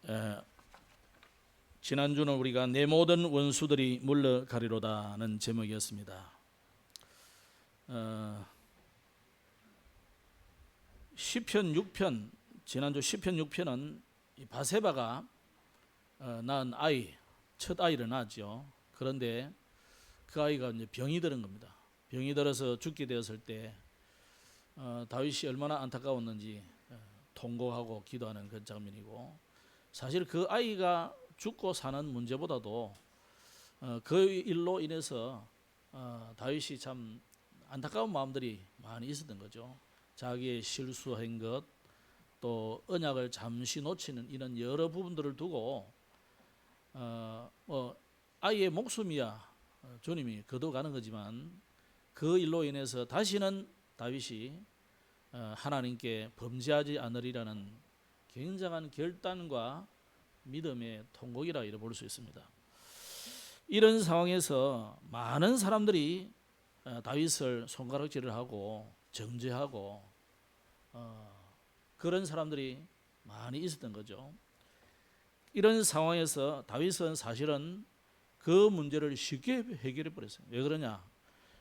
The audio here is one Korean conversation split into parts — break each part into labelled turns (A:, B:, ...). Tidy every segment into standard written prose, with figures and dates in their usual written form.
A: 에, 지난주는 우리가 내 모든 원수들이 물러가리로다는 제목이었습니다. 시편 6편, 지난주 시편 6편은 바세바가 낳은 아이, 첫 아이를 낳았죠. 그런데 그 아이가 이제 병이 들은 겁니다. 병이 들어서 죽게 되었을 때 다윗이 얼마나 안타까웠는지 통곡하고 기도하는 그 장면이고, 사실 그 아이가 죽고 사는 문제보다도 그 일로 인해서 다윗이 참 안타까운 마음들이 많이 있었던 거죠. 자기의 실수한 것, 또 언약을 잠시 놓치는 이런 여러 부분들을 두고 아이의 목숨이야 주님이 거둬가는 거지만, 그 일로 인해서 다시는 다윗이 하나님께 범죄하지 않으리라는 굉장한 결단과 믿음의 통곡이라 이래 볼 수 있습니다. 이런 상황에서 많은 사람들이 다윗을 손가락질을 하고 정죄하고 그런 사람들이 많이 있었던 거죠. 이런 상황에서 다윗은 사실은 그 문제를 쉽게 해결해 버렸어요. 왜 그러냐?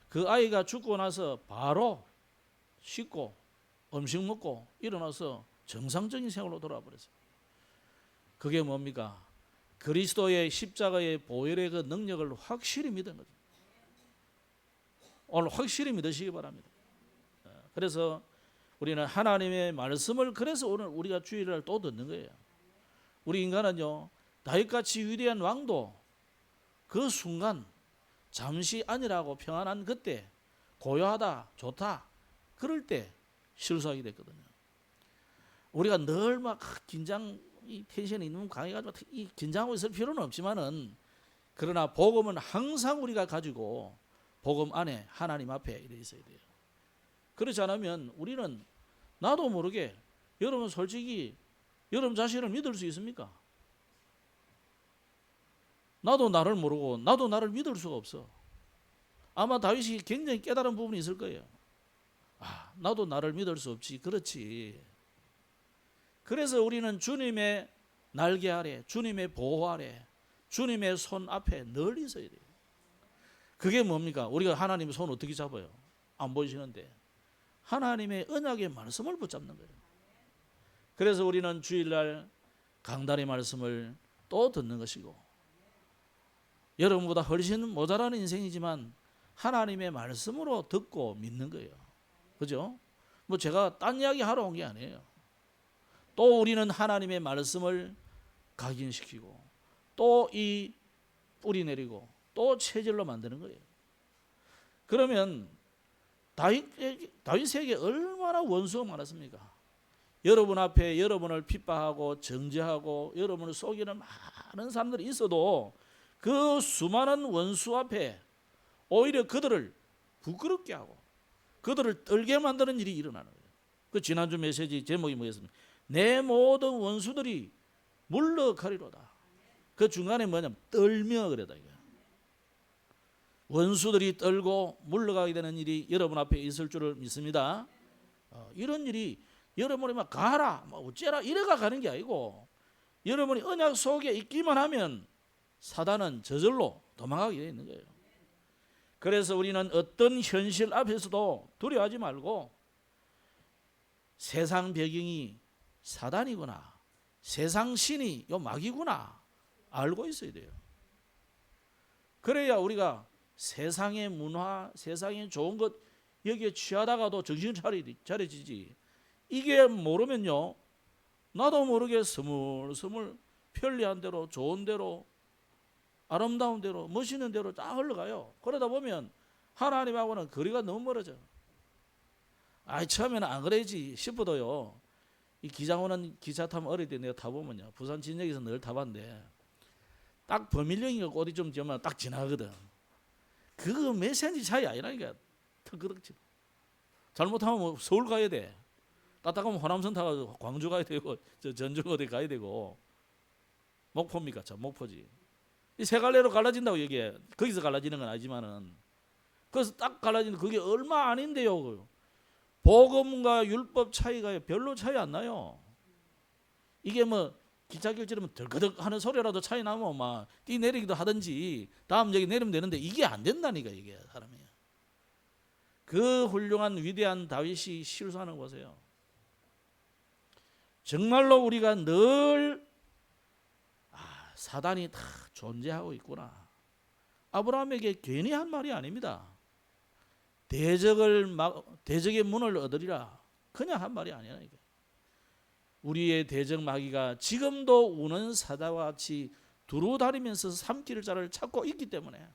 A: 그 아이가 죽고 나서 바로 씻고 음식 먹고 일어나서 정상적인 생활로 돌아와 버렸어요. 그게 뭡니까? 그리스도의 십자가의 보혈의 그 능력을 확실히 믿은 거죠. 오늘 확실히 믿으시기 바랍니다. 그래서 우리는 하나님의 말씀을, 그래서 오늘 우리가 주일날 또 듣는 거예요. 우리 인간은요, 다윗같이 위대한 왕도 그 순간 잠시 안일하고 평안한 그때, 고요하다, 좋다, 그럴 때 실수하게 됐거든요. 우리가 늘 막 긴장, 이 텐션이 너무 강해가지고 이 긴장하고 있을 필요는 없지만은, 그러나 복음은 항상 우리가 가지고 복음 안에 하나님 앞에 이래 있어야 돼요. 그렇지 않으면 우리는 나도 모르게, 여러분 솔직히 여러분 자신을 믿을 수 있습니까? 나도 나를 모르고 나도 나를 믿을 수가 없어. 아마 다윗이 굉장히 깨달은 부분이 있을 거예요. 나도 나를 믿을 수 없지. 그렇지. 그래서 우리는 주님의 날개 아래, 주님의 보호 아래, 주님의 손 앞에 늘 있어야 돼요. 그게 뭡니까? 우리가 하나님의 손 어떻게 잡아요? 안 보이시는데 하나님의 언약의 말씀을 붙잡는 거예요. 그래서 우리는 주일날 강단의 말씀을 또 듣는 것이고, 여러분보다 훨씬 모자라는 인생이지만 하나님의 말씀으로 듣고 믿는 거예요. 그죠? 뭐 제가 딴 이야기 하러 온 게 아니에요. 또 우리는 하나님의 말씀을 각인시키고 또 이 뿌리 내리고 또 체질로 만드는 거예요. 그러면 다윗에게 얼마나 원수가 많았습니까? 여러분 앞에 여러분을 핍박하고 정죄하고 여러분을 속이는 많은 사람들이 있어도 그 수많은 원수 앞에 오히려 그들을 부끄럽게 하고 그들을 떨게 만드는 일이 일어나는 거예요. 그 지난주 메시지 제목이 뭐였습니까? 내 모든 원수들이 물러가리로다. 그 중간에 뭐냐면 떨며 그래다 이거야. 원수들이 떨고 물러가게 되는 일이 여러분 앞에 있을 줄을 믿습니다. 이런 일이 여러분이 막 가라, 막 어째라 이래가 가는 게 아니고, 여러분이 언약 속에 있기만 하면 사단은 저절로 도망가게 되어 있는 거예요. 그래서 우리는 어떤 현실 앞에서도 두려워하지 말고, 세상 배경이 사단이구나, 세상 신이 요 마귀구나 알고 있어야 돼요. 그래야 우리가 세상의 문화, 세상의 좋은 것 여기에 취하다가도 정신 차려지지. 이게 모르면요, 나도 모르게 스물스물 편리한 대로, 좋은 대로, 아름다운 대로, 멋있는 대로 쫙 흘러가요. 그러다 보면 하나님하고는 거리가 너무 멀어져. 처음에는 안 그래야지 싶어도요, 이 기장 오는 기차 타면 어릴 때 내가 타보면요, 부산 진역에서 늘 타봤는데 딱 범일령이가 어디 좀 지으면 딱 지나거든. 그거 몇 센치 차이 아니라니까. 턱그덕지. 잘못하면 뭐 서울 가야 돼. 따뜻하면 호남선 타가지고 광주 가야 되고, 전주 어디 가야 되고. 목포입니까? 참 목포지. 이 세 갈래로 갈라진다고 얘기해. 거기서 갈라지는 건 아니지만은, 그래서 딱 갈라지는 그게 얼마 아닌데요. 복음과 율법 차이가 별로 차이 안 나요. 이게 뭐 기차 결제하면 덜그덕 하는 소리라도 차이 나면 막 뛰내리기도 하든지 다음 역에 내리면 되는데 이게 안 된다니까 이게 사람이. 그 훌륭한 위대한 다윗이 실수하는 거 보세요. 정말로 우리가 늘 사단이 다 존재하고 있구나. 아브라함에게 괜히 한 말이 아닙니다. 대적의 문을 얻으리라 그냥 한 말이 아니야. 이게. 우리의 대적 마귀가 지금도 우는 사자와 같이 두루다니면서 삼킬 자를 찾고 있기 때문에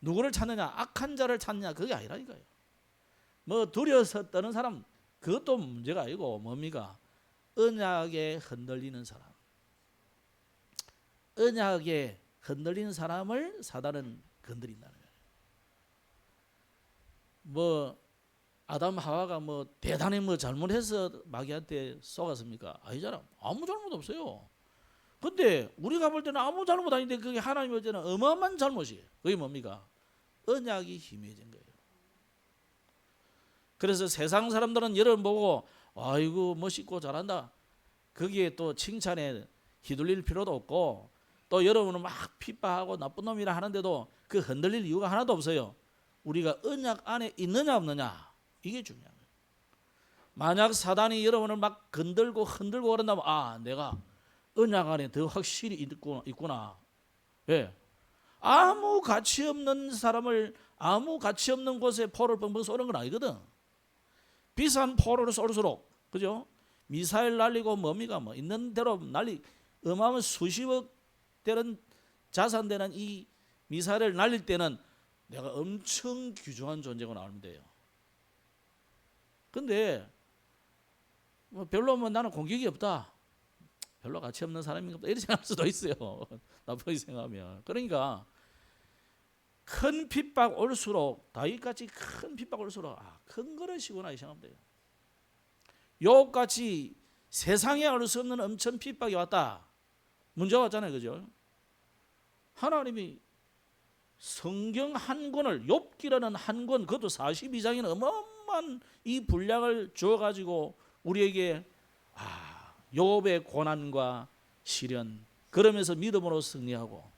A: 누구를 찾느냐? 악한 자를 찾느냐? 그게 아니라니까요. 뭐 두려워서 떠는 사람 그것도 문제가 아니고 뭡니까? 언약에 흔들리는 사람. 언약에 흔들리는 사람을 사단은 건드린다는 거예요. 뭐 아담 하와가 뭐 대단히 뭐 잘못해서 마귀한테 속았습니까? 아니잖아. 아무 잘못 없어요. 근데 우리가 볼 때는 아무 잘못 아닌데 그게 하나님 볼 때는 어마어마한 잘못이에요. 그게 뭡니까? 언약이 희미해진 거예요. 그래서 세상 사람들은 여러분 보고 아이고 멋있고 잘한다. 거기에 또 칭찬에 휘둘릴 필요도 없고 또 여러분은 막 핍박하고 나쁜 놈이라 하는데도 그 흔들릴 이유가 하나도 없어요. 우리가 언약 안에 있느냐 없느냐 이게 중요한 거예요. 만약 사단이 여러분을 막 흔들고 그런다면 내가 언약 안에 더 확실히 있구나. 왜? 아무 가치 없는 사람을 아무 가치 없는 곳에 포를 뻥뻥 쏘는 건 아니거든. 비싼 포를 쏠수록 그죠? 미사일 날리고 뭡니까 뭐 있는 대로 어마어마한 수십억 되는 자산 되는 이 미사일을 날릴 때는 내가 엄청 귀중한 존재가 나오면 돼요. 근데 뭐 별로 나는 공격이 없다. 별로 가치 없는 사람인가 보다 이렇게 생각할 수도 있어요. 나쁘게 생각하면. 그러니까 큰 핍박 올수록 다윗같이 큰 핍박 올수록 큰 그릇이구나 이 생각하면 돼요. 욥같이 세상에 알 수 없는 엄청 핍박이 왔다. 문제가 왔잖아요. 그죠? 하나님이 성경 한 권을 욥기라는 한 권 그것도 42장에는 어마어마한 이 분량을 주어가지고 우리에게 욥의 고난과 시련 그러면서 믿음으로 승리하고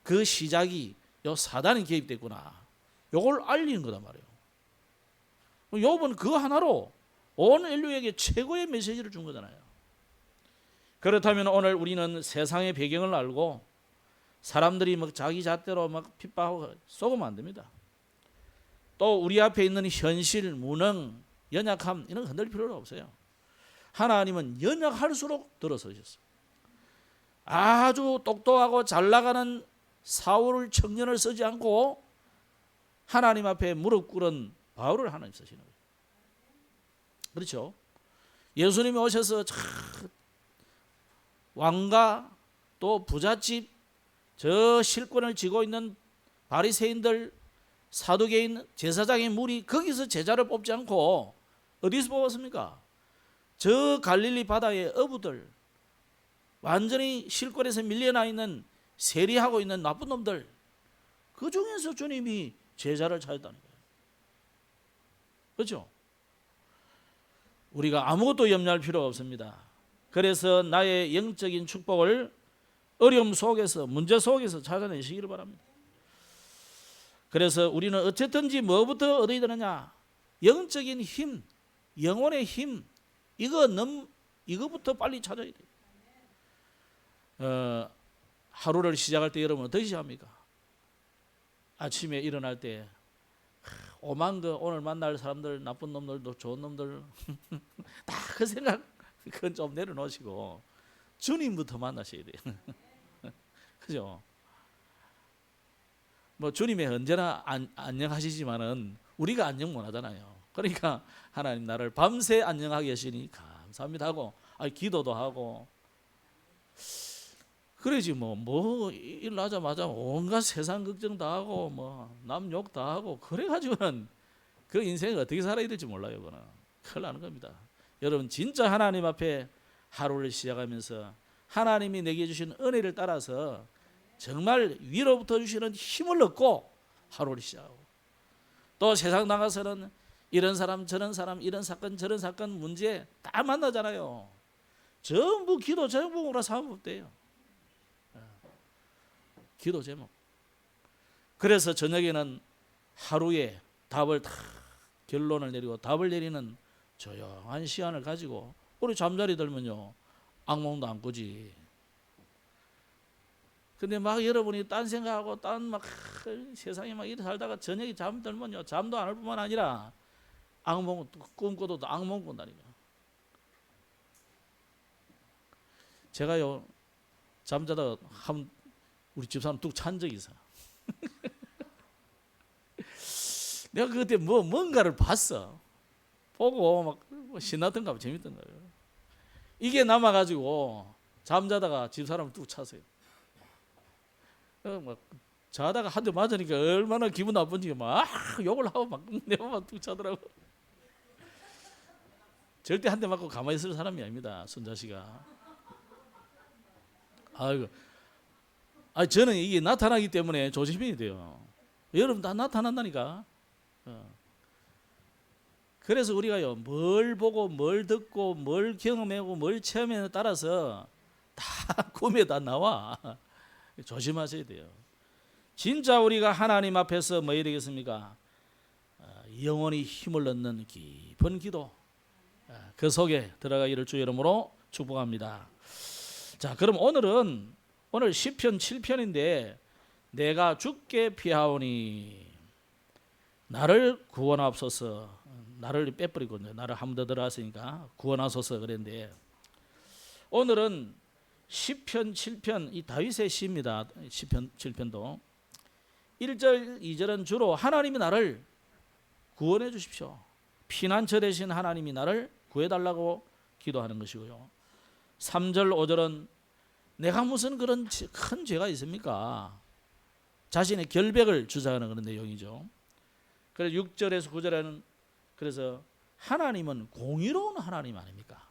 A: 그 시작이 요 사단이 개입됐구나. 요걸 알리는 거단 말이에요. 욥은 그 하나로 온 인류에게 최고의 메시지를 준 거잖아요. 그렇다면 오늘 우리는 세상의 배경을 알고 사람들이 막 자기 잣대로 막 핍박하고 쏘면 안 됩니다. 또 우리 앞에 있는 현실, 무능, 연약함 이런 거 흔들 필요가 없어요. 하나님은 연약할수록 들어서셨어요. 아주 똑똑하고 잘 나가는 사울 청년을 쓰지 않고 하나님 앞에 무릎 꿇은 바울을 하나님 쓰시는 거예요. 그렇죠? 예수님이 오셔서 왕가 또 부잣집 저 실권을 쥐고 있는 바리새인들 사두개인 제사장의 무리 거기서 제자를 뽑지 않고 어디서 뽑았습니까? 저 갈릴리 바다의 어부들 완전히 실권에서 밀려나 있는 세리하고 있는 나쁜 놈들 그 중에서 주님이 제자를 찾았다는 거예요. 그렇죠? 우리가 아무것도 염려할 필요가 없습니다. 그래서 나의 영적인 축복을 어려움 속에서 문제 속에서 찾아내시기를 바랍니다. 그래서 우리는 어쨌든지 뭐부터 얻어야 되느냐? 영적인 힘, 영혼의 힘 이거부터 빨리 찾아야 돼요. 하루를 시작할 때 여러분 어떻게 시작합니까? 아침에 일어날 때 오만 거 오늘 만날 사람들 나쁜 놈들도 좋은 놈들 다 그 생각 그건 좀 내려놓으시고 주님부터 만나셔야 돼요. 그죠? 뭐 주님이 언제나 안녕하시지만은 우리가 안녕 못 하잖아요. 그러니까 하나님 나를 밤새 안녕하게 하시니 감사합니다 하고 기도도 하고 그러지 뭐 일어나자마자 온갖 세상 걱정 다 하고 뭐 남 욕 다 하고 그래가지고는 그 인생을 어떻게 살아야 될지 몰라요. 그거는 큰일 나는 겁니다. 여러분 진짜 하나님 앞에 하루를 시작하면서 하나님이 내게 주신 은혜를 따라서 정말 위로부터 주시는 힘을 얻고 하루를 시작하고 또 세상 나가서는 이런 사람 저런 사람 이런 사건 저런 사건 문제 다 만나잖아요. 전부 기도 제목으로 삼으면 돼요. 기도 제목. 그래서 저녁에는 하루에 답을 다 결론을 내리고 답을 내리는 조용한 시간을 가지고, 우리 잠자리 들면요 악몽도 안 꾸지. 근데 막 여러분이 딴 생각하고 딴 막 세상에 막 이렇게 살다가 저녁에 잠들면요 잠도 안 올 뿐만 아니라 악몽 꿈꿔도 악몽 꾼다니까. 제가요 잠자다가 우리 집사람 뚝 찬 적이 있어. 내가 그때 뭔가를 봤어. 보고 막 신나던가 봐, 재밌던가 봐요. 이게 남아가지고 잠자다가 집사람을 뚝 찼어요. 막 자다가 한 대 맞으니까 얼마나 기분 나쁜지 막 욕을 하고 막 내 몸만 뚝 차더라고. 절대 한 대 맞고 가만히 있을 사람이 아닙니다, 손자씨가. 아이고, 저는 이게 나타나기 때문에 조심해야 돼요. 여러분 다 나타난다니까. 그래서 우리가요 뭘 보고 뭘 듣고 뭘 경험하고 뭘 체험에 따라서 다 꿈에 다 나와. 조심하셔야 돼요. 진짜 우리가 하나님 앞에서 뭐 해야 되겠습니까? 영원히 힘을 얻는 깊은 기도, 그 속에 들어가기를 주의 이름으로 축복합니다. 자, 그럼 오늘 시편 7편인데 내가 주께 피하오니 나를 구원하옵소서. 나를 빼버리고 나를 한 번 더 들어왔으니까 구원하소서 그랬는데, 오늘은 시편 7편, 이 다윗의 시입니다. 시편 7편도 1절 2절은 주로 하나님이 나를 구원해 주십시오, 피난처 되신 하나님이 나를 구해달라고 기도하는 것이고요. 3절 5절은 내가 무슨 그런 큰 죄가 있습니까? 자신의 결백을 주장하는 그런 내용이죠. 그래서 6절에서 9절에는 그래서 하나님은 공의로운 하나님 아닙니까?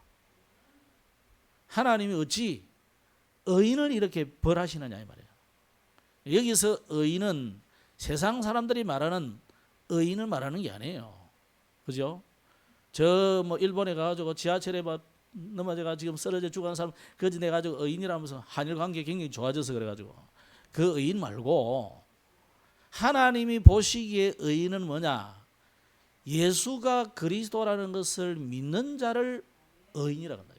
A: 하나님이 어찌 의인을 이렇게 벌하시느냐 이 말이에요. 여기서 의인은 세상 사람들이 말하는 의인을 말하는 게 아니에요. 그죠? 저 뭐 일본에 가가지고 지하철에 넘어져가 지금 쓰러져 죽은 사람 거짓내 가지고 의인이라면서 한일 관계 굉장히 좋아져서 그래가지고 그 의인 말고, 하나님이 보시기에 의인은 뭐냐? 예수가 그리스도라는 것을 믿는 자를 의인이라고 한다.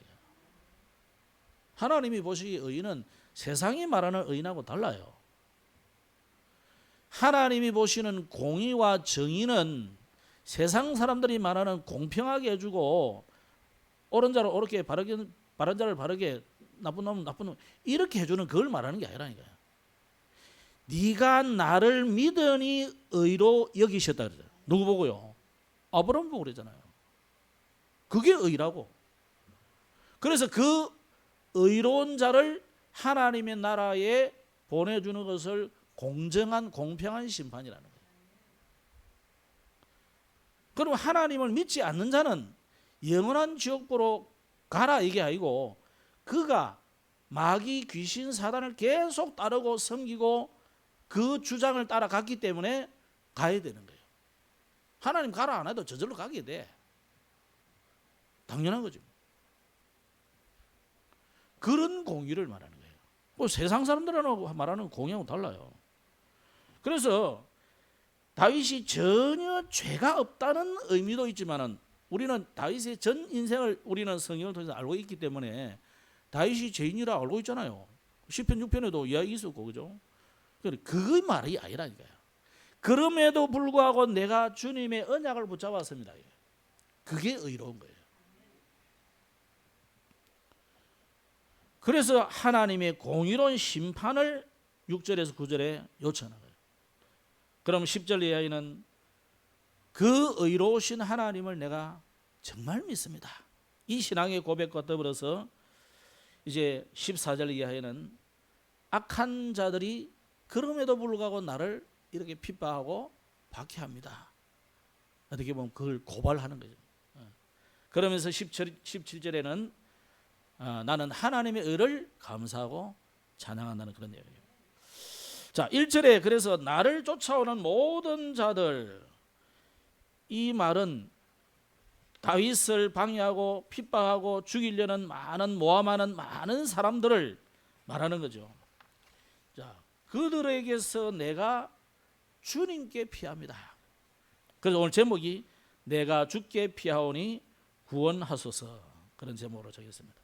A: 하나님이 보시기에 의인은 세상이 말하는 의인하고 달라요. 하나님이 보시는 공의와 정의는 세상 사람들이 말하는 공평하게 해주고 옳은 자를 옳게 바르게, 바른 자를 바르게, 나쁜 놈은 나쁜 놈 이렇게 해주는 그걸 말하는 게 아니라니까요. 네가 나를 믿으니 의로 여기셨다 그러죠. 누구 보고요? 아브라함 보고 그러잖아요. 그게 의라고. 그래서 그 의로운 자를 하나님의 나라에 보내주는 것을 공정한 공평한 심판이라는 거예요. 그럼 하나님을 믿지 않는 자는 영원한 지옥으로 가라 이게 아니고, 그가 마귀 귀신 사단을 계속 따르고 섬기고 그 주장을 따라갔기 때문에 가야 되는 거예요. 하나님 가라 안 해도 저절로 가게 돼. 당연한 거죠. 그런 공의를 말하는 거예요. 뭐 세상 사람들하고 말하는 공의하고 달라요. 그래서 다윗이 전혀 죄가 없다는 의미도 있지만은, 우리는 다윗의 전 인생을 우리는 성경을 통해서 알고 있기 때문에 다윗이 죄인이라 알고 있잖아요. 시편 6편에도 이야기 있었고, 그죠? 그거 말이 아니라니까요. 그럼에도 불구하고 내가 주님의 언약을 붙잡았습니다. 그게 의로운 거예요. 그래서 하나님의 공의로운 심판을 6절에서 9절에 요청하는 거예요. 그럼 10절 이하에는 그 의로우신 하나님을 내가 정말 믿습니다. 이 신앙의 고백과 더불어서 이제 14절 이하에는 악한 자들이 그럼에도 불구하고 나를 이렇게 핍박하고 박해합니다. 어떻게 보면 그걸 고발하는 거죠. 그러면서 17절에는 나는 하나님의 의를 감사하고 찬양한다는 그런 내용이에요. 자, 1절에 그래서 나를 쫓아오는 모든 자들, 이 말은 다윗을 방해하고 핍박하고 죽이려는 모함하는 많은 사람들을 말하는 거죠. 자, 그들에게서 내가 주님께 피합니다. 그래서 오늘 제목이 내가 주께 피하오니 구원하소서, 그런 제목으로 적였습니다.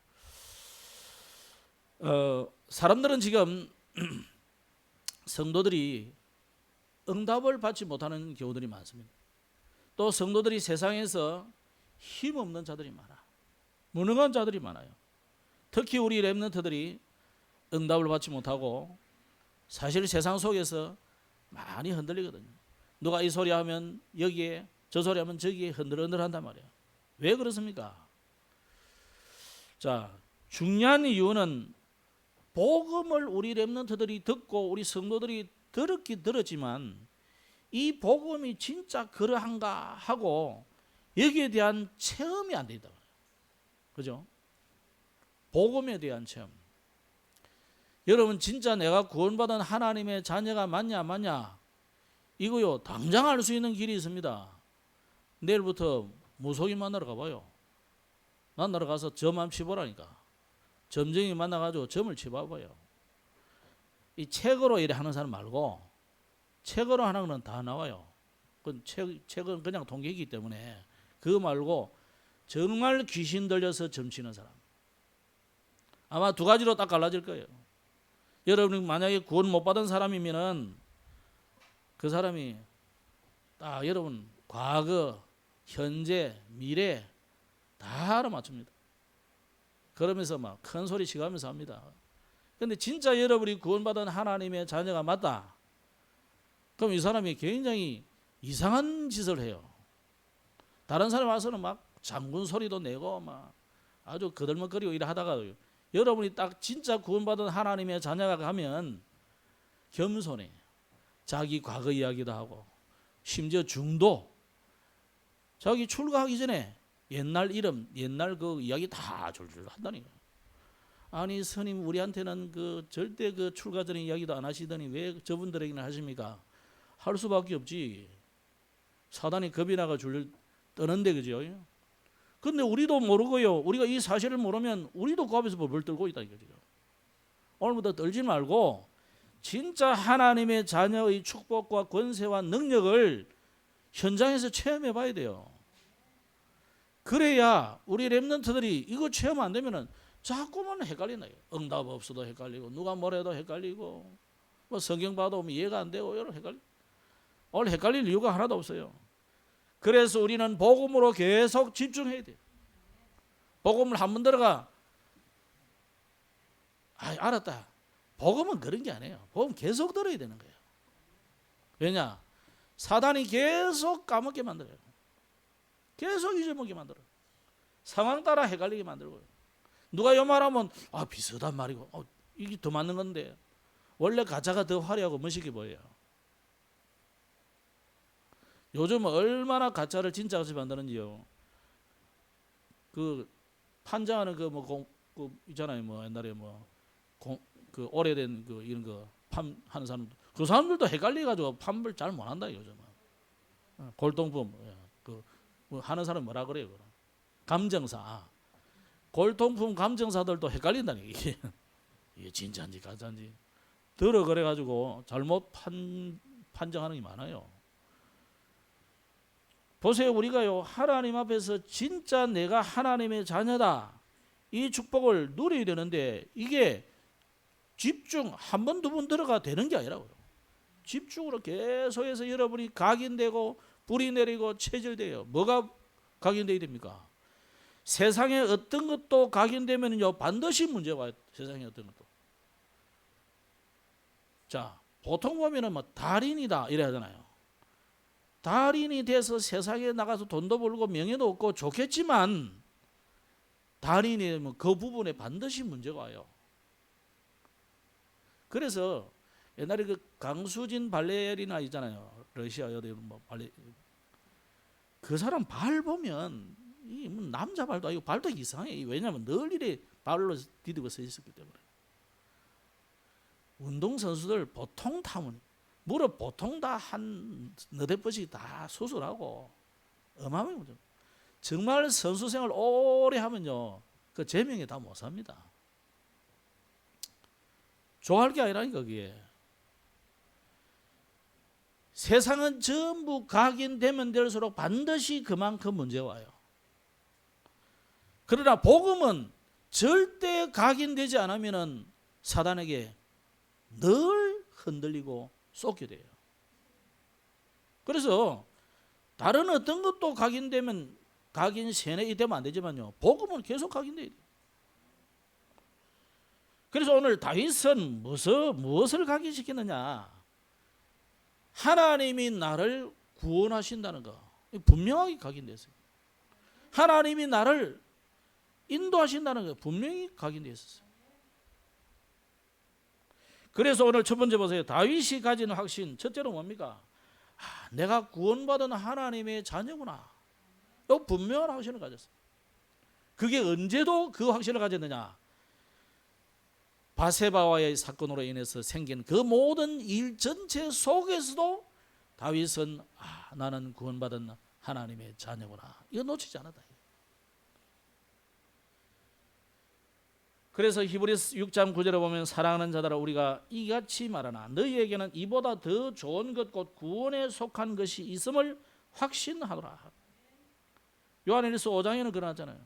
A: 사람들은 지금 성도들이 응답을 받지 못하는 경우들이 많습니다. 또 성도들이 세상에서 힘없는 자들이 많아, 무능한 자들이 많아요. 특히 우리 렘넌트들이 응답을 받지 못하고 사실 세상 속에서 많이 흔들리거든요. 누가 이 소리 하면 여기에, 저 소리 하면 저기에 흔들흔들한단 말이에요. 왜 그렇습니까? 자, 중요한 이유는 복음을 우리 렘넌트들이 듣고 우리 성도들이 들었긴 들었지만 이 복음이 진짜 그러한가 하고 여기에 대한 체험이 안 된다. 그죠? 복음에 대한 체험. 여러분, 진짜 내가 구원받은 하나님의 자녀가 맞냐? 이거요, 당장 알 수 있는 길이 있습니다. 내일부터 무속인 만나러 가봐요. 만나러 가서 점 한번 치보라니까. 점쟁이 만나가지고 점을 치봐봐요. 이 책으로 이래 하는 사람 말고 책으로 하는 건 다 나와요. 책은 그냥 통계이기 때문에 그거 말고 정말 귀신 들려서 점치는 사람. 아마 두 가지로 딱 갈라질 거예요. 여러분이 만약에 구원 못 받은 사람이면은 그 사람이 딱 여러분 과거, 현재, 미래 다 알아맞춥니다. 그러면서 막 큰 소리 치가면서 합니다. 근데 진짜 여러분이 구원받은 하나님의 자녀가 맞다, 그럼 이 사람이 굉장히 이상한 짓을 해요. 다른 사람 와서는 막 장군 소리도 내고 막 아주 거들먹거리고 이래 하다가 여러분이 딱 진짜 구원받은 하나님의 자녀가 가면 겸손해. 자기 과거 이야기도 하고 심지어 중도, 자기 출가하기 전에 옛날 이름, 옛날 그 이야기 다 줄줄 한다니까. 아니 스님, 우리한테는 그 절대 그 출가 전에 이야기도 안 하시더니 왜 저분들에게는 하십니까? 할 수밖에 없지. 사단이 겁이 나가 줄 떠는데, 그죠? 근데 우리도 모르고요. 우리가 이 사실을 모르면 우리도 그 앞에서 벌벌 떨고 있다 이거죠. 오늘부터 떨지 말고 진짜 하나님의 자녀의 축복과 권세와 능력을 현장에서 체험해 봐야 돼요. 그래야 우리 렘넌트들이 이거 체험 안 되면은 자꾸만 헷갈리나요. 응답 없어도 헷갈리고 누가 뭐래도 헷갈리고 뭐 성경 봐도 이해가 안 되고 여러 헷갈리. 오늘 헷갈릴 이유가 하나도 없어요. 그래서 우리는 복음으로 계속 집중해야 돼요. 복음을 한 번 들어가, 알았다. 복음은 그런 게 아니에요. 복음 계속 들어야 되는 거예요. 왜냐? 사단이 계속 까먹게 만들어요. 계속 잊어먹게 만들어요. 상황 따라 헷갈리게 만들고요. 누가 요 말하면 비슷한 말이고 이게 더 맞는 건데 원래 가짜가 더 화려하고 멋있게 보여요. 요즘 얼마나 가짜를 진짜같이 만드는지요. 그 판장하는 그 있잖아요. 뭐 옛날에 그 오래된 그 이런 거 판 하는 사람들, 그 사람들도 헷갈려 가지고 판을 잘 못한다 요즘은. 골동품 뭐 하는 사람 뭐라 그래요? 감정사. 골동품 감정사들도 헷갈린다니 이게. 이게 진짜인지 가짜인지 들어 그래 가지고 잘못 판정하는 게 많아요. 보세요. 우리가요, 하나님 앞에서 진짜 내가 하나님의 자녀다, 이 축복을 누려야 되는데 이게 집중 한 번, 두 번 들어가 되는 게 아니라고요. 집중으로 계속해서 여러분이 각인되고 뿌리 내리고 체질돼요. 뭐가 각인돼야 됩니까? 세상에 어떤 것도 각인되면요 반드시 문제가 와요. 세상에 어떤 것도. 자, 보통 보면은 뭐 달인이다 이래 하잖아요. 달인이 돼서 세상에 나가서 돈도 벌고 명예도 얻고 좋겠지만 달인이 되면 그 부분에 반드시 문제가 와요. 그래서 옛날에 그 강수진 발레리나 있잖아요. 러시아 여대 뭐 발레. 그 사람 발 보면 이 남자 발도 아니고 발도 이상해. 왜냐하면 늘 이래 발로 디디고 서 있었기 때문에. 운동 선수들 보통 타면 무릎 보통 다 한 너댓 번씩 다 수술하고 어마어마한 거죠. 정말 선수 생활 오래 하면요, 그 제명에 다 못 삽니다. 좋아할 게 아니라니까 그게. 세상은 전부 각인되면 될수록 반드시 그만큼 문제가 와요. 그러나 복음은 절대 각인되지 않으면 사단에게 늘 흔들리고 쏟게 돼요. 그래서 다른 어떤 것도 각인되면 각인 세뇌이 되면 안 되지만요, 복음은 계속 각인돼야 돼요. 그래서 오늘 다윗은 무엇을 각인시키느냐? 하나님이 나를 구원하신다는 거 분명하게 각인됐어요. 하나님이 나를 인도하신다는 거 분명히 각인되어 있었어요. 그래서 오늘 첫 번째 보세요. 다윗이 가진 확신, 첫째로 뭡니까? 내가 구원받은 하나님의 자녀구나. 이 분명한 확신을 가졌어요. 그게 언제도 그 확신을 가졌느냐? 바세바와의 사건으로 인해서 생긴 그 모든 일 전체 속에서도 다윗은 나는 구원받은 하나님의 자녀구나. 이거 놓치지 않았다. 그래서 히브리서 6장 9절에 보면 사랑하는 자들아 우리가 이같이 말하나 너희에게는 이보다 더 좋은 것 곧 구원에 속한 것이 있음을 확신하노라. 요한일서 5장에는 그러잖아요.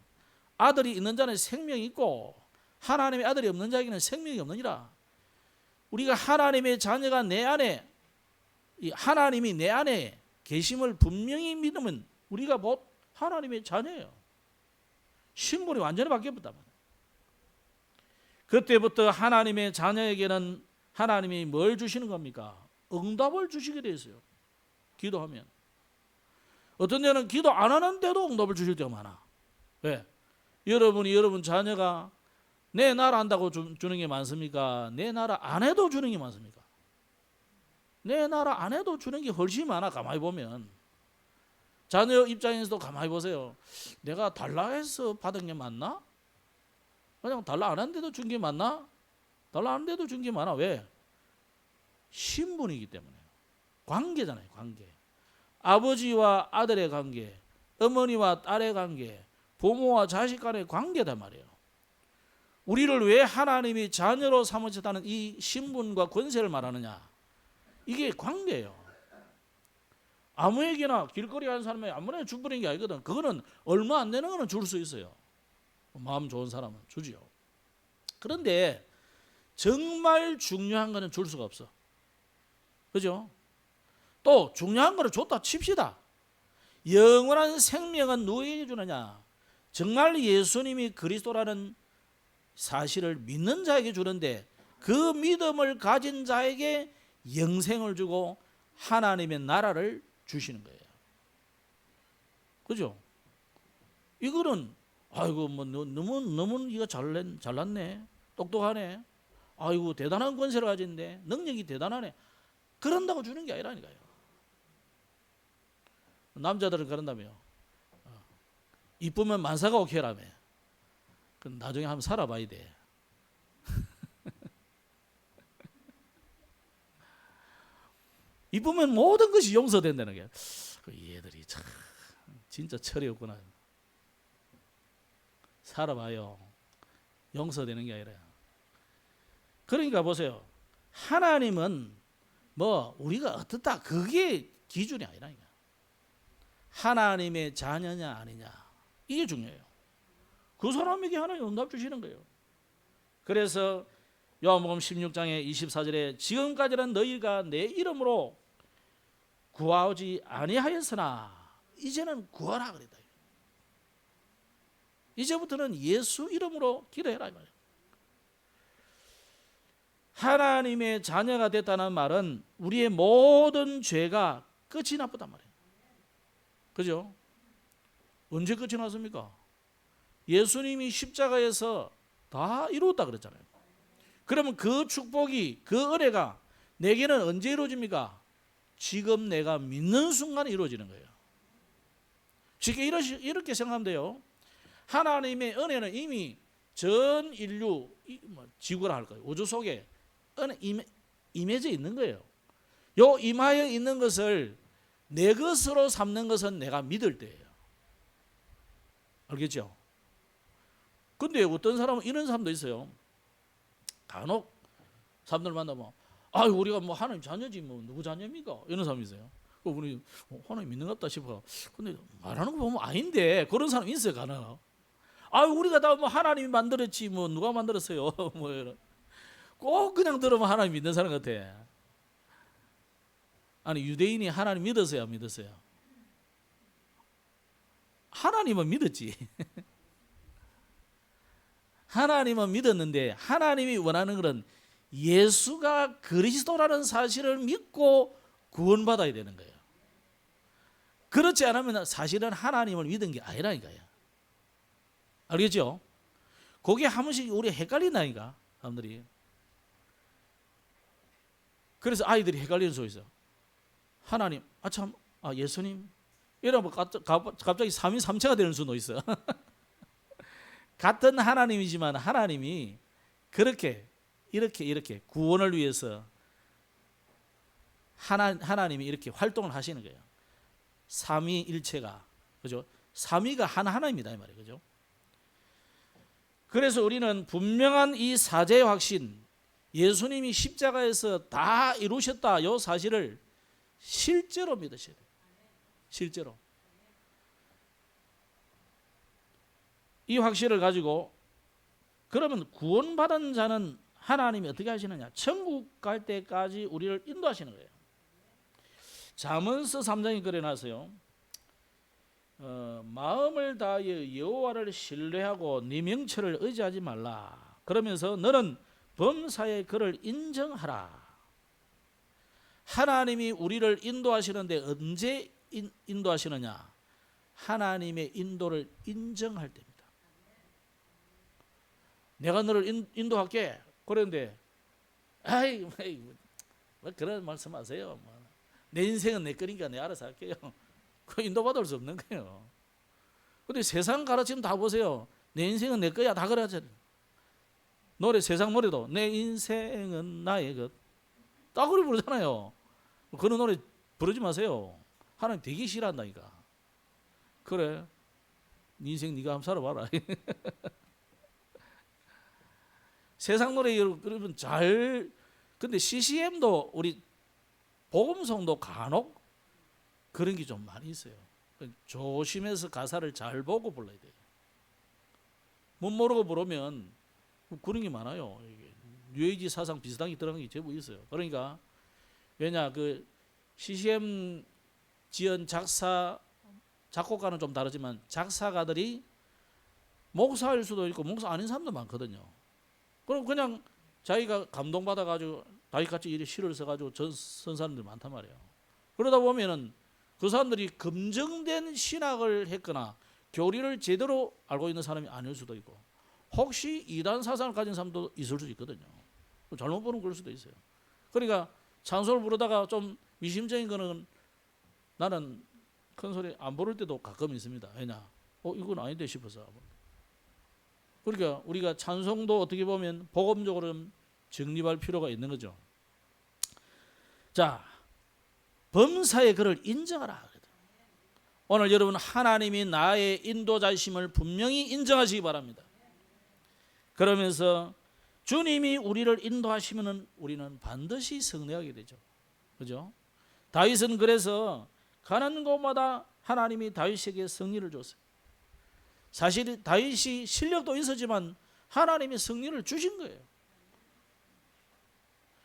A: 아들이 있는 자는 생명이 있고 하나님의 아들이 없는 자에게는 생명이 없느니라. 우리가 하나님의 자녀가 내 안에, 하나님이 내 안에 계심을 분명히 믿으면 우리가 곧 하나님의 자녀예요. 신분이 완전히 바뀌었단 말이에요. 그때부터 하나님의 자녀에게는 하나님이 뭘 주시는 겁니까? 응답을 주시게 되어 있어요. 기도하면. 어떤 데는 기도 안 하는데도 응답을 주실 때가 많아. 왜? 여러분 자녀가 내 나라 한다고 주는 게 많습니까? 내 나라 안 해도 주는 게 많습니까? 내 나라 안 해도 주는 게 훨씬 많아. 가만히 보면. 자녀 입장에서도 가만히 보세요. 내가 달라 해서 받은 게 맞나? 그냥 달라 안 한데도 준 게 맞나? 달라 안 한데도 준 게 많아. 왜? 신분이기 때문에. 관계잖아요. 관계. 아버지와 아들의 관계, 어머니와 딸의 관계, 부모와 자식 간의 관계단 말이에요. 우리를 왜 하나님이 자녀로 삼으셨다는 이 신분과 권세를 말하느냐? 이게 관계예요. 아무에게나 길거리 가는 사람에 아무나 주버리는 게 아니거든. 그거는 얼마 안 되는 거는 줄 수 있어요. 마음 좋은 사람은 주지요. 그런데 정말 중요한 거는 줄 수가 없어. 그죠? 또 중요한 거는 줬다 칩시다. 영원한 생명은 누구에게 주느냐? 정말 예수님이 그리스도라는 사실을 믿는 자에게 주는데 그 믿음을 가진 자에게 영생을 주고 하나님의 나라를 주시는 거예요. 그죠? 이거는 아이고 뭐 너무 네가 잘났네, 똑똑하네, 아이고 대단한 권세를 가진데 능력이 대단하네, 그런다고 주는 게 아니라니까요. 남자들은 그런다며. 이쁘면 만사가 오케이라며. 그 나중에 한번 살아봐야 돼. 이쁘면 모든 것이 용서된다는 게. 얘들이 참 진짜 철이 없구나. 살아봐요. 용서되는 게 아니라. 그러니까 보세요. 하나님은 뭐 우리가 어떻다 그게 기준이 아니라니까. 하나님의 자녀냐 아니냐 이게 중요해요. 그 사람에게 하나님 응답 주시는 거예요. 그래서 요한복음 16장의 24절에 지금까지는 너희가 내 이름으로 구하지 아니하였으나 이제는 구하라 그랬다. 이제부터는 예수 이름으로 기도해라 이 말이에요. 하나님의 자녀가 됐다는 말은 우리의 모든 죄가 끝이 났단 말이에요. 그죠? 언제 끝이 났습니까? 예수님이 십자가에서 다 이루었다 그랬잖아요. 그러면 그 축복이, 그 은혜가 내게는 언제 이루어집니까? 지금 내가 믿는 순간에 이루어지는 거예요. 쉽게 이렇게 생각하면 돼요. 하나님의 은혜는 이미 전 인류, 지구라 할 거예요. 우주 속에 은혜 임해져 있는 거예요. 요 임하여 있는 것을 내 것으로 삼는 것은 내가 믿을 때예요. 알겠죠? 근데 어떤 사람은 이런 사람도 있어요. 간혹 사람들 만나면 우리가 뭐 하나님 자녀지 뭐 누구 자녀입니까? 이런 사람이 있어요. 우리 하나님 믿는 것 같다 싶어. 근데 말하는 거 보면 아닌데 그런 사람이 있어요. 간혹. 우리가 다 뭐 하나님이 만들었지 뭐 누가 만들었어요? 뭐 이런. 꼭 그냥 들으면 하나님 믿는 사람 같아. 아니 유대인이 하나님 믿었어요, 안 믿었어요? 하나님은 믿었지. 하나님은 믿었는데 하나님이 원하는 것은 예수가 그리스도라는 사실을 믿고 구원받아야 되는 거예요. 그렇지 않으면 사실은 하나님을 믿은 게 아니라니까요. 알겠죠? 그게 한 번씩 우리 헷갈린다니까 사람들이. 그래서 아이들이 헷갈리는 소리 있어. 하나님, 예수님 이러면 갑자기 삼위삼체가 되는 수도 있어. 같은 하나님이지만 하나님이 그렇게 이렇게 구원을 위해서 하나님이 이렇게 활동을 하시는 거예요. 삼위일체가, 그죠? 삼위가 하나입니다 이 말이에요, 그죠? 그래서 우리는 분명한 이 사죄의 확신, 예수님이 십자가에서 다 이루셨다 이 사실을 실제로 믿으셔야 돼요. 실제로. 이 확신을 가지고 그러면 구원받은 자는 하나님이 어떻게 하시느냐? 천국 갈 때까지 우리를 인도하시는 거예요. 잠언서 3장에 그려놨어요. 마음을 다하여 여호와를 신뢰하고 네 명철을 의지하지 말라. 그러면서 너는 범사의 그를 인정하라. 하나님이 우리를 인도하시는데 언제 인도하시느냐? 하나님의 인도를 인정할 때입니다. 내가 너를 인도할게. 그런데 뭐 그런 말씀하세요. 내 인생은 내 거니까 내가 알아서 할게요. 그 인도받을 수 없는 거예요. 근데 세상 가르침 다 보세요. 내 인생은 내 거야 다 그러잖아요. 노래, 세상 노래도 내 인생은 나의 것 딱 그래 부르잖아요. 그런 노래 부르지 마세요. 하나님 되게 싫어한다니까. 그래, 네 인생 네가 한번 살아봐라. 세상 노래 여러분 근데 CCM도 우리 복음성도 간혹 그런 게 좀 많이 있어요. 조심해서 가사를 잘 보고 불러야 돼요. 못 모르고 부르면 그런 게 많아요. 뉴에이지 사상 비슷한 게 들어간 게 제법 있어요. 그러니까 왜냐 그 CCM 지은 작곡가는 좀 다르지만 작사가들이 목사일 수도 있고 목사 아닌 사람도 많거든요. 그럼 그냥 자기가 감동받아가지고 다윗같이 일에 시를 써가지고 쓴 사람들이 많단 말이에요. 그러다 보면은 그 사람들이 검증된 신학을 했거나 교리를 제대로 알고 있는 사람이 아닐 수도 있고 혹시 이단 사상을 가진 사람도 있을 수 있거든요. 잘못 보면 그럴 수도 있어요. 그러니까 찬송을 부르다가 좀 미심적인 거는 나는 큰 소리 안 부를 때도 가끔 있습니다. 왜냐? 이건 아닌데 싶어서. 그러니까 우리가 찬송도 어떻게 보면 복음적으로 정립할 필요가 있는 거죠. 자, 범사의 그를 인정하라. 오늘 여러분 하나님이 나의 인도자심을 분명히 인정하시기 바랍니다. 그러면서 주님이 우리를 인도하시면 우리는 반드시 승리하게 되죠. 그죠? 다윗은 그래서 가는 곳마다 하나님이 다윗에게 승리를 줬어요. 사실 다윗이 실력도 있었지만 하나님이 승리를 주신 거예요.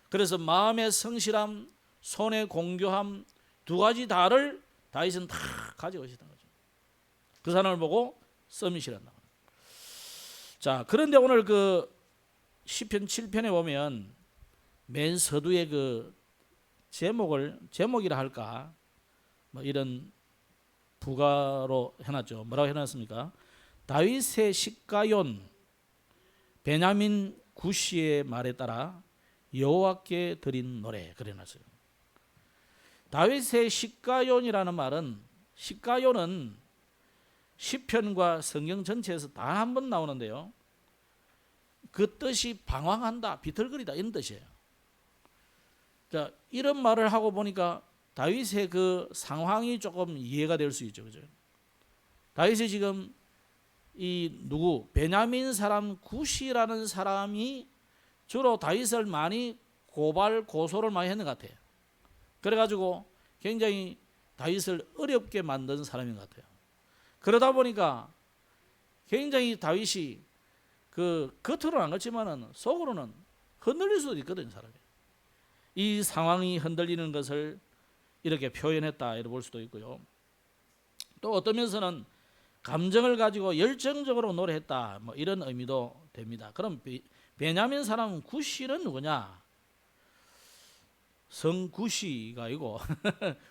A: 그래서 마음의 성실함, 손의 공교함 두 가지 다를 다윗은 다 가지고 있었던 거죠. 그 사람을 보고 서밋이란다. 자, 그런데 오늘 그 시편 7편에 보면 맨 서두에 그 제목이라 할까 뭐 이런 부가로 해놨죠. 뭐라고 해놨습니까? 다윗의 시가yon 베냐민 구시의 말에 따라 여호와께 드린 노래 그래놨어요. 다윗의 시가요이라는 말은 시가요는 시편과 성경 전체에서 단 한 번 나오는데요. 그 뜻이 방황한다, 비틀거리다 이런 뜻이에요. 자, 이런 말을 하고 보니까 다윗의 그 상황이 조금 이해가 될 수 있죠, 그죠? 다윗이 지금 베냐민 사람 구시라는 사람이 주로 다윗을 많이 고소를 많이 했는 것 같아요. 그래가지고 굉장히 다윗을 어렵게 만든 사람인 것 같아요. 그러다 보니까 굉장히 다윗이 겉으로는 안 그렇지만은 속으로는 흔들릴 수도 있거든요, 사람이. 이 상황이 흔들리는 것을 이렇게 표현했다 이렇게 볼 수도 있고요. 또 어떤 면에서는 감정을 가지고 열정적으로 노래했다 뭐 이런 의미도 됩니다. 그럼 베냐민 사람 구시는 누구냐? 성 구시가 아니고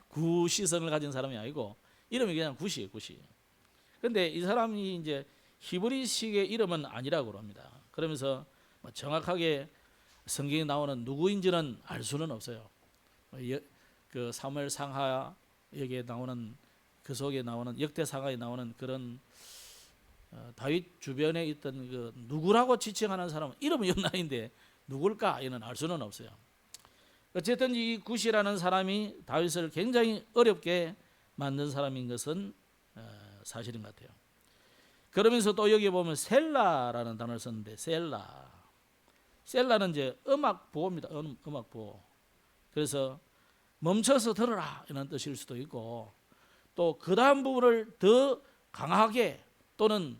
A: 구시성을 가진 사람이 아니고 이름이 그냥 구시예요, 구시. 근데 이 사람이 이제 히브리식의 이름은 아니라고 합니다. 그러면서 정확하게 성경에 나오는 누구인지는 알 수는 없어요. 그 사무엘 상하 여기에 나오는 그 속에 나오는 역대상하에 나오는 그런 다윗 주변에 있던 그 누구라고 지칭하는 사람은 이름은 연나인데 누굴까 이는 알 수는 없어요. 어쨌든 이 구시라는 사람이 다윗을 굉장히 어렵게 만든 사람인 것은 사실인 것 같아요. 그러면서 또 여기 보면 셀라라는 단어를 썼는데 셀라는 이제 음악 보호입니다. 음악 보호. 그래서 멈춰서 들어라 이런 뜻일 수도 있고 또 그 다음 부분을 더 강하게 또는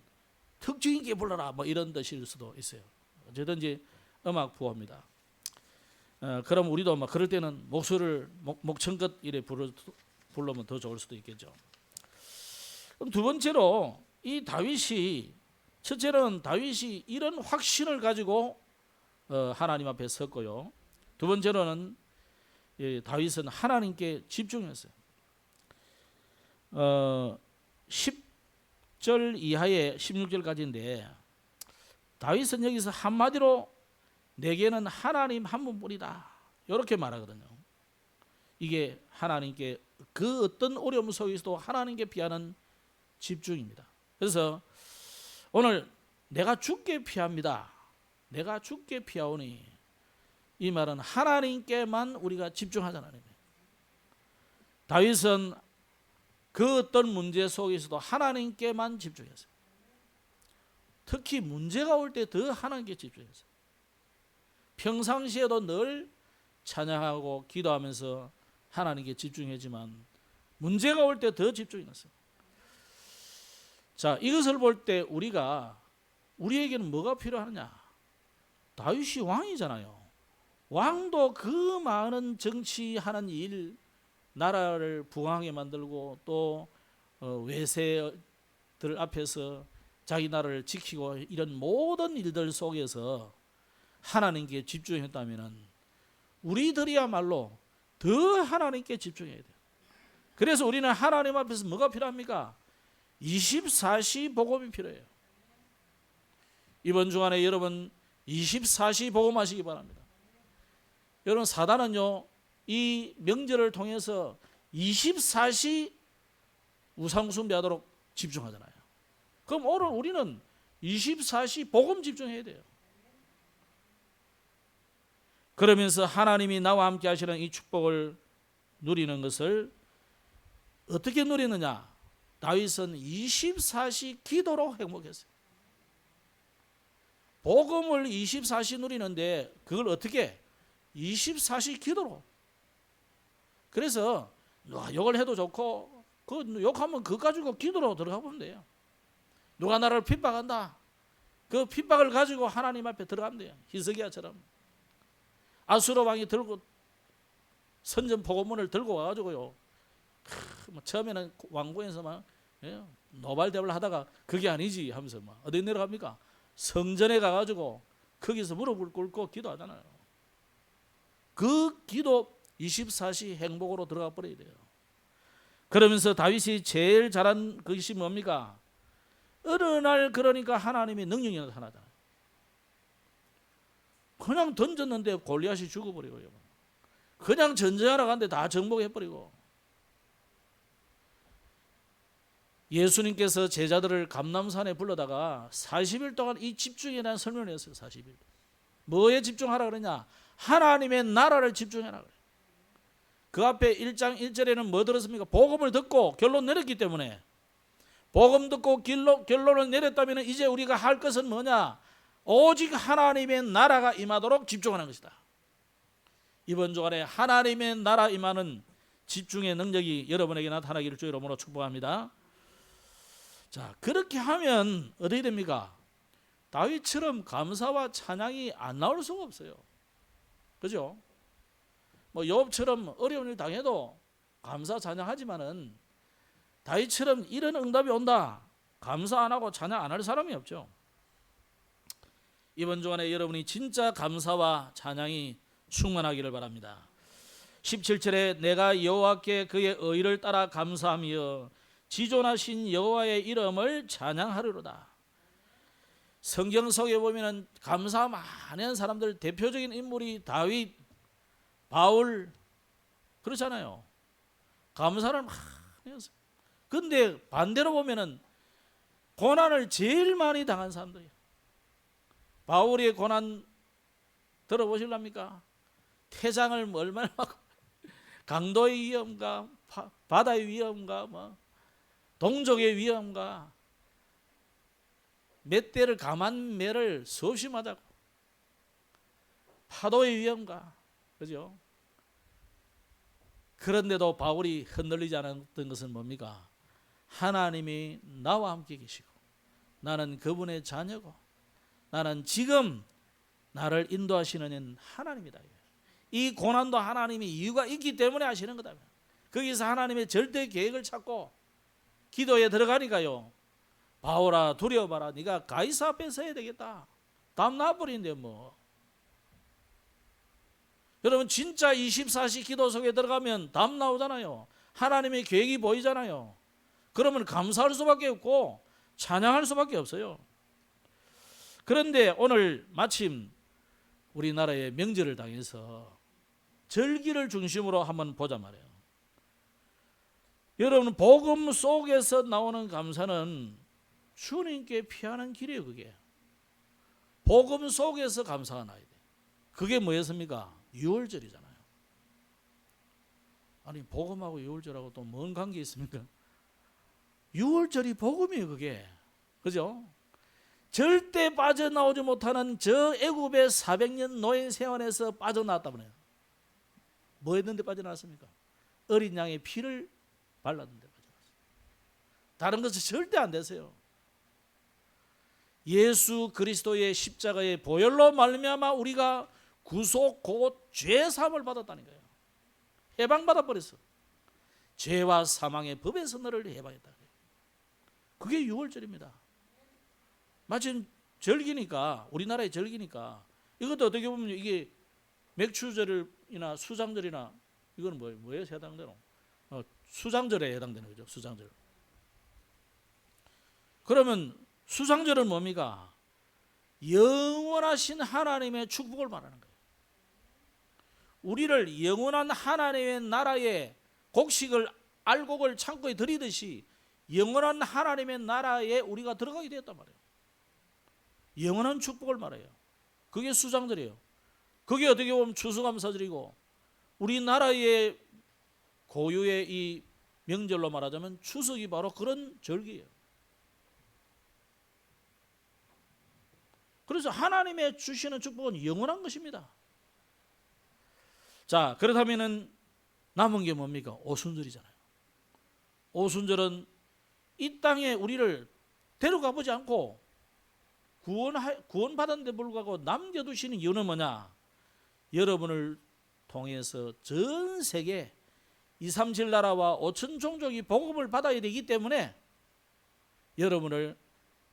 A: 특징 있게 불러라 뭐 이런 뜻일 수도 있어요. 어쨌든지 음악 보호입니다. 그럼 우리도 막 그럴 때는 목소리를 목청껏 이래 부르면 더 좋을 수도 있겠죠. 그럼 두 번째로 이 다윗이 첫째로는 다윗이 이런 확신을 가지고 하나님 앞에 섰고요. 두 번째로는 다윗은 하나님께 집중했어요. 10절 이하에 16절까지인데 다윗은 여기서 한마디로 내게는 하나님 한 분뿐이다 이렇게 말하거든요. 이게 하나님께 그 어떤 어려움 속에서도 하나님께 피하는 집중입니다. 그래서 오늘 내가 죽게 피합니다. 내가 죽게 피하오니 이 말은 하나님께만 우리가 집중하자는 의미예요. 다윗은 그 어떤 문제 속에서도 하나님께만 집중했어요. 특히 문제가 올 때 더 하나님께 집중했어요. 평상시에도 늘 찬양하고 기도하면서 하나님께 집중했지만 문제가 올 때 더 집중했어요. 자, 이것을 볼 때 우리에게는 뭐가 필요하느냐? 다윗이 왕이잖아요. 왕도 그 많은 정치하는 일, 나라를 부강하게 만들고 또 외세들 앞에서 자기 나라를 지키고 이런 모든 일들 속에서 하나님께 집중했다면 우리들이야말로 더 하나님께 집중해야 돼요. 그래서 우리는 하나님 앞에서 뭐가 필요합니까? 24시 복음이 필요해요. 이번 주간에 여러분 24시 복음하시기 바랍니다. 여러분 사단은요 이 명절을 통해서 24시 우상숭배하도록 집중하잖아요. 그럼 오늘 우리는 24시 복음 집중해야 돼요. 그러면서 하나님이 나와 함께 하시는 이 축복을 누리는 것을 어떻게 누리느냐? 다윗은 24시 기도로 행복했어요. 복음을 24시 누리는데 그걸 어떻게? 24시 기도로. 그래서 욕을 해도 좋고 그 욕하면 그거 가지고 기도로 들어가 보면 돼요. 누가 나를 핍박한다. 그 핍박을 가지고 하나님 앞에 들어가면 돼요. 히스기야처럼. 아수르 왕이 들고 선전 복음문을 들고 와가지고요. 처음에는 왕궁에서 막 노발대발 하다가 그게 아니지 하면서 막 어디 내려갑니까? 성전에 가가지고 거기서 무릎을 꿇고 기도하잖아요. 그 기도 24시 행복으로 들어가 버려야 돼요. 그러면서 다윗이 제일 잘한 것이 뭡니까? 어느 날 그러니까 하나님의 능력이 나타나잖아요. 그냥 던졌는데 골리앗이 죽어버리고요. 그냥 전쟁하러 갔는데 다 정복해버리고. 예수님께서 제자들을 감람산에 불러다가 40일 동안 이 집중에 대한 설명을 했어요. 40일. 뭐에 집중하라 그러냐? 하나님의 나라를 집중해라 그래요. 그 앞에 1장 1절에는 뭐 들었습니까? 복음을 듣고 결론 내렸기 때문에 복음 듣고 결론을 내렸다면 이제 우리가 할 것은 뭐냐? 오직 하나님의 나라가 임하도록 집중하는 것이다. 이번 주간에 하나님의 나라 임하는 집중의 능력이 여러분에게 나타나기를 주의 이름으로 축복합니다. 자, 그렇게 하면 어떻게 됩니까? 다윗처럼 감사와 찬양이 안 나올 수가 없어요. 그죠? 뭐 욥처럼 어려운 일 당해도 감사 찬양하지만은 다윗처럼 이런 응답이 온다, 감사 안 하고 찬양 안 할 사람이 없죠. 이번 주간에 여러분이 진짜 감사와 찬양이 충만하기를 바랍니다. 17절에 내가 여호와께 그의 의를 따라 감사하며 지존하신 여호와의 이름을 찬양하리로다. 성경 속에 보면은 감사 많이 하는 사람들 대표적인 인물이 다윗, 바울 그렇잖아요. 감사를 많이 했어요. 근데 반대로 보면은 고난을 제일 많이 당한 사람들이에요. 바울의 고난 들어보실랍니까? 태장을 얼마나 하고 강도의 위험과 바다의 위험과 뭐 동족의 위험과 몇 대를 감한 매를 수없이 맞았고 파도의 위험과 그죠? 그런데도 바울이 흔들리지 않았던 것은 뭡니까? 하나님이 나와 함께 계시고 나는 그분의 자녀고 나는 지금 나를 인도하시는 하나님이다. 이 고난도 하나님이 이유가 있기 때문에 하시는 거다. 거기서 하나님의 절대 계획을 찾고 기도에 들어가니까요, 바울아 두려워 마라. 네가 가이사 앞에 서야 되겠다. 담 나버린데 뭐. 여러분 진짜 24시 기도 속에 들어가면 답 나오잖아요. 하나님의 계획이 보이잖아요. 그러면 감사할 수밖에 없고 찬양할 수밖에 없어요. 그런데 오늘 마침 우리나라의 명절을 당해서 절기를 중심으로 한번 보자 말이에요. 여러분 복음 속에서 나오는 감사는 주님께 피하는 길이에요. 그게 복음 속에서 감사가 나야 돼. 그게 뭐였습니까? 유월절이잖아요. 아니 복음하고 유월절하고 또 뭔 관계 있습니까? 유월절이 복음이에요. 그게 그죠? 절대 빠져나오지 못하는 저 애굽의 400년 노예 생활에서 빠져나왔다고요. 뭐 했는데 빠져나왔습니까? 어린 양의 피를 발랐는데 빠져나왔어요. 다른 것은 절대 안 되세요. 예수 그리스도의 십자가의 보혈로 말미암아 우리가 구속 곧 죄사함을 받았다는 거예요. 해방받아 버렸어. 죄와 사망의 법에서 너를 해방했다. 그게 유월절입니다. 마침 절기니까, 우리나라의 절기니까, 이것도 어떻게 보면 이게 맥추절이나 수장절이나 이거는 뭐에 해당되노? 수장절에 해당되는 거죠. 수장절. 그러면 수장절은 뭡니까? 영원하신 하나님의 축복을 말하는 거예요. 우리를 영원한 하나님의 나라의 곡식을 알곡을 창고에 들이듯이 영원한 하나님의 나라에 우리가 들어가게 되었단 말이에요. 영원한 축복을 말해요. 그게 수장절이에요. 그게 어떻게 보면 추수감사절이고 우리나라의 고유의 이 명절로 말하자면 추석이 바로 그런 절기예요. 그래서 하나님의 주시는 축복은 영원한 것입니다. 자, 그렇다면은 남은 게 뭡니까? 오순절이잖아요. 오순절은 이 땅에 우리를 데려가 보지 않고 구원받았는데 불구하고 남겨두시는 이유는 뭐냐? 여러분을 통해서 전 세계 237 나라와 5천 종족이 복음을 받아야 되기 때문에 여러분을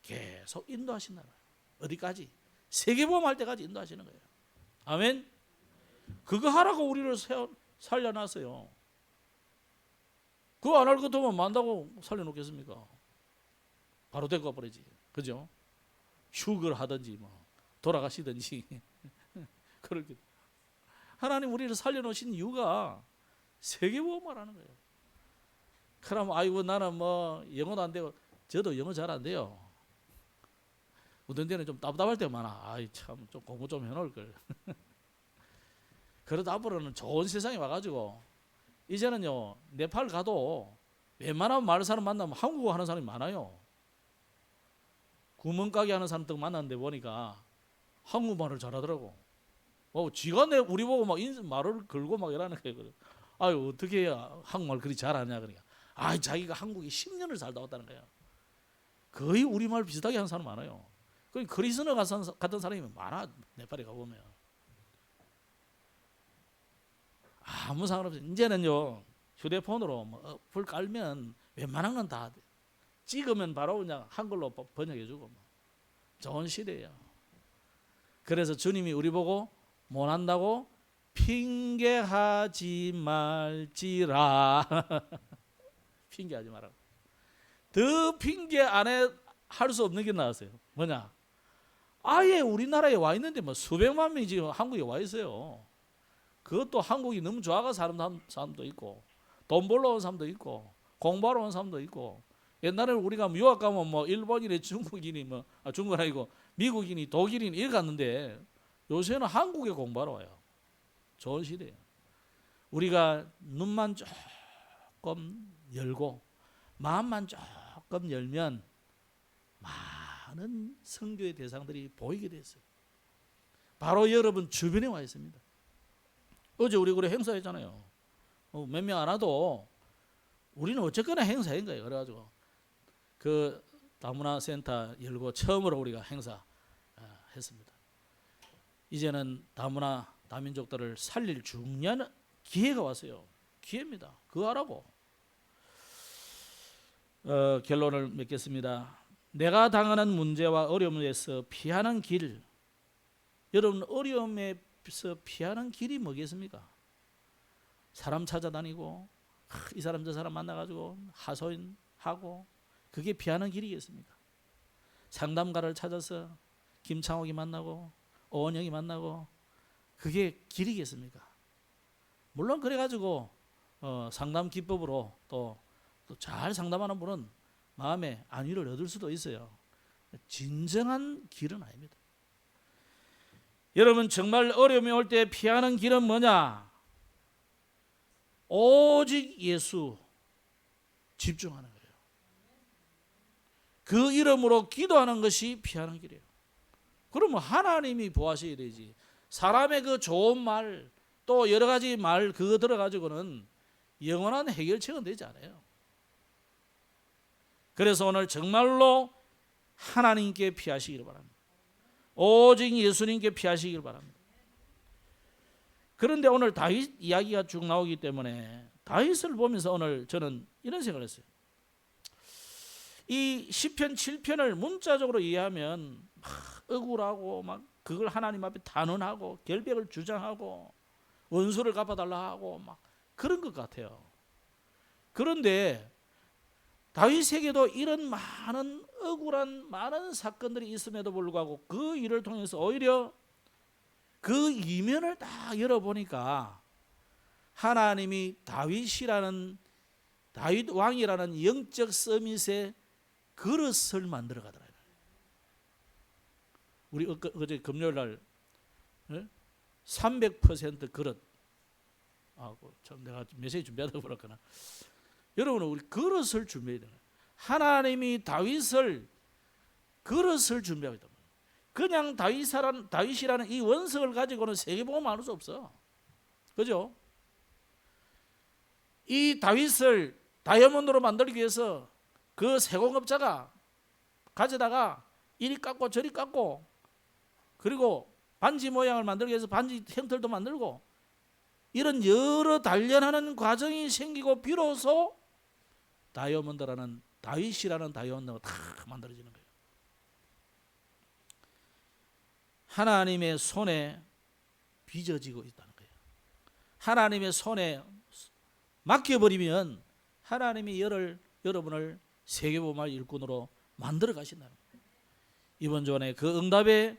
A: 계속 인도하신다는 거예요. 어디까지? 세계복음 할 때까지 인도하시는 거예요. 아멘. 그거 하라고 우리를 살려놨어요. 그거 안 할 것 같으면 만다고 살려놓겠습니까? 바로 데리고 와버리지. 그죠? 휴거를 하든지 뭐 돌아가시든지 그렇게. 하나님 우리를 살려놓으신 이유가 세계복음을 하는 거예요. 그럼 아이고 나는 뭐 영어도 안 되고, 저도 영어 잘 안 돼요. 어떤 데는 좀 답답할 때가 많아. 아이 참 좀 공부 좀 해놓을 걸. 그러다 앞으로는 좋은 세상에 와가지고 이제는요 네팔 가도 웬만하면 마을 사람 만나면 한국어 하는 사람이 많아요. 구멍가게 하는 사람 딱 만났는데 보니까 한국말을 잘하더라고. 지가 우리 보고 막 말을 걸고 막 이러는 거예요. 아유, 어떻게 해야 한국말 그리 잘하냐 그러니까. 자기가 한국에 10년을 살다 왔다는 거예요. 거의 우리말 비슷하게 하는 사람 많아요. 그리스너 같은 사람이 많아. 네팔에 가보면 아무 상관없어요. 이제는요 휴대폰으로 뭐 불 깔면 웬만한 건 다 찍으면 바로 그냥 한글로 번역해주고 좋은 시대예요. 그래서 주님이 우리 보고 못한다고 핑계하지 말지라. 핑계하지 마라. 더 핑계 안에 할 수 없는 게 나왔어요. 뭐냐? 아예 우리나라에 와 있는데 뭐 수백만 명이 지금 한국에 와 있어요. 그것도 한국이 너무 좋아가 사는 사람도 있고, 돈 벌러 온 사람도 있고, 공부하러 온 사람도 있고. 옛날에는 우리가 유학 가면 뭐 일본인이 중국인이 중국은 아니고 미국인이 독일인이 이렇게 갔는데 요새는 한국에 공부하러 와요. 좋은 시대예요. 우리가 눈만 조금 열고 마음만 조금 열면 많은 선교의 대상들이 보이게 됐어요. 바로 여러분 주변에 와 있습니다. 어제 우리 행사했잖아요. 몇 명 안 와도 우리는 어쨌거나 행사인 거예요. 그래가지고 그 다문화 센터 열고 처음으로 우리가 행사 했습니다. 이제는 다문화 다민족들을 살릴 중요한 기회가 왔어요. 기회입니다. 그거 하라고. 결론을 맺겠습니다. 내가 당하는 문제와 어려움에서 피하는 길. 여러분 어려움에서 피하는 길이 뭐겠습니까? 사람 찾아다니고 이 사람 저 사람 만나가지고 하소연하고 그게 피하는 길이겠습니까? 상담가를 찾아서 김창옥이 만나고 오은영이 만나고 그게 길이겠습니까? 물론 그래가지고 상담 기법으로 또 잘 상담하는 분은 마음에 안위를 얻을 수도 있어요. 진정한 길은 아닙니다. 여러분 정말 어려움이 올 때 피하는 길은 뭐냐? 오직 예수 집중하는 거예요. 그 이름으로 기도하는 것이 피하는 길이에요. 그러면 하나님이 보하셔야 되지. 사람의 그 좋은 말 또 여러 가지 말 그거 들어가지고는 영원한 해결책은 되지 않아요. 그래서 오늘 정말로 하나님께 피하시기를 바랍니다. 오직 예수님께 피하시기를 바랍니다. 그런데 오늘 다윗 이야기가 쭉 나오기 때문에 다윗을 보면서 오늘 저는 이런 생각을 했어요. 이 시편 7편을 문자적으로 이해하면 막 억울하고 막 그걸 하나님 앞에 단언하고 결백을 주장하고 원수를 갚아달라 하고 막 그런 것 같아요. 그런데 다윗에게도 이런 많은 억울한 많은 사건들이 있음에도 불구하고 그 일을 통해서 오히려 그 이면을 딱 열어보니까 하나님이 다윗 왕이라는 영적 서밋의 그릇을 만들어 가더라고요. 우리 어제 금요일 날 300% 그릇. 참 내가 메시지 준비하다 보니까 여러분은 우리 그릇을 준비해야 돼요. 하나님이 다윗을 그릇을 준비하고 있다. 그냥 다윗이라는 이 원석을 가지고는 세계복음 알 수 없어. 그죠? 이 다윗을 다이아몬드로 만들기 위해서 그 세공업자가 가져다가 이리 깎고 저리 깎고 그리고 반지 모양을 만들기 위해서 반지 형틀도 만들고 이런 여러 단련하는 과정이 생기고 비로소 다이아몬드라는 다윗이라는 다이아몬드가 다 만들어지는 거예요. 하나님의 손에 빚어지고 있다는 거예요. 하나님의 손에 맡겨버리면 하나님이 여러분을 세계복음의 일꾼으로 만들어 가신다는 거예요. 이번 주간에 그 응답의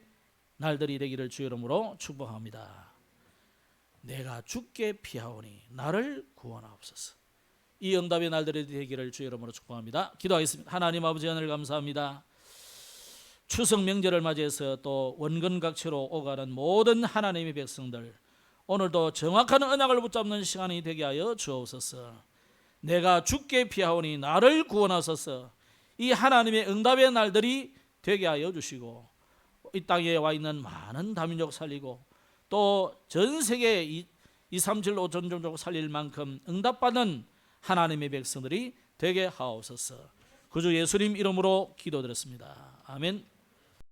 A: 날들이 되기를 주 이름으로 축복합니다. 내가 주께 피하오니 나를 구원하옵소서. 이 응답의 날들이 되기를 주 이름으로 축복합니다. 기도하겠습니다. 하나님 아버지 하늘 감사합니다. 추석 명절을 맞이해서 또 원근각처로 오가는 모든 하나님의 백성들 오늘도 정확한 언약을 붙잡는 시간이 되게 하여 주옵소서. 내가 죽게 피하오니 나를 구원하소서. 이 하나님의 응답의 날들이 되게 하여 주시고 이 땅에 와 있는 많은 다민족 살리고 또 전 세계 237 5천종족 살릴 만큼 응답받는 하나님의 백성들이 되게 하옵소서. 구주 예수님 이름으로 기도드렸습니다. 아멘.